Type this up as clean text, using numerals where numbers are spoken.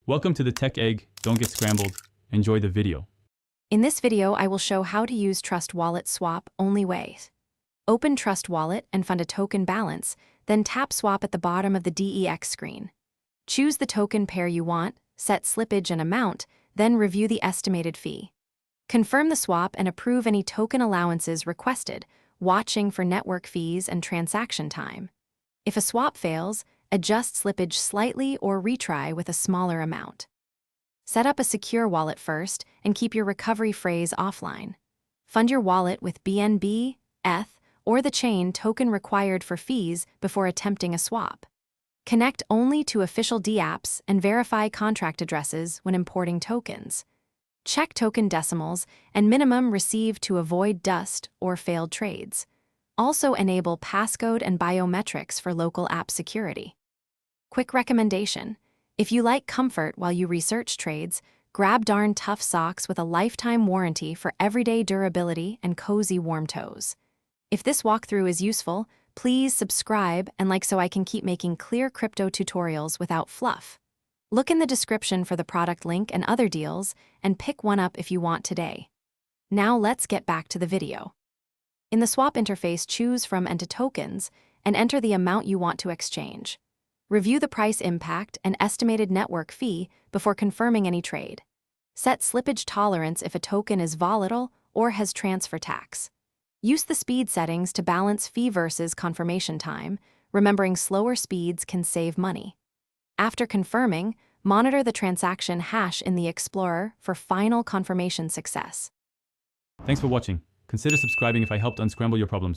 Welcome to the Tech Egg. Don't get scrambled. Enjoy the video. In this video, I will show how to use Trust Wallet Swap only way. Open Trust Wallet and fund a token balance, then tap Swap at the bottom of the DEX screen. Choose the token pair you want, set slippage and amount, then review the estimated fee. Confirm the swap and approve any token allowances requested, watching for network fees and transaction time. If a swap fails, adjust slippage slightly or retry with a smaller amount. Set up a secure wallet first and keep your recovery phrase offline. Fund your wallet with BNB, ETH, or the chain token required for fees before attempting a swap. Connect only to official dApps and verify contract addresses when importing tokens. Check token decimals and minimum received to avoid dust or failed trades. Also enable passcode and biometrics for local app security. Quick recommendation: if you like comfort while you research trades, grab darn tough socks with a lifetime warranty for everyday durability and cozy warm toes. If this walkthrough is useful, please subscribe and like so I can keep making clear crypto tutorials without fluff. Look in the description for the product link and other deals, and pick one up if you want today. Now let's get back to the video. In the swap interface, choose from and to tokens and enter the amount you want to exchange. Review the price impact and estimated network fee before confirming any trade. Set slippage tolerance if a token is volatile or has transfer tax. Use the speed settings to balance fee versus confirmation time, remembering slower speeds can save money. After confirming, monitor the transaction hash in the Explorer for final confirmation success. Thanks for watching. Consider subscribing if I helped unscramble your problems.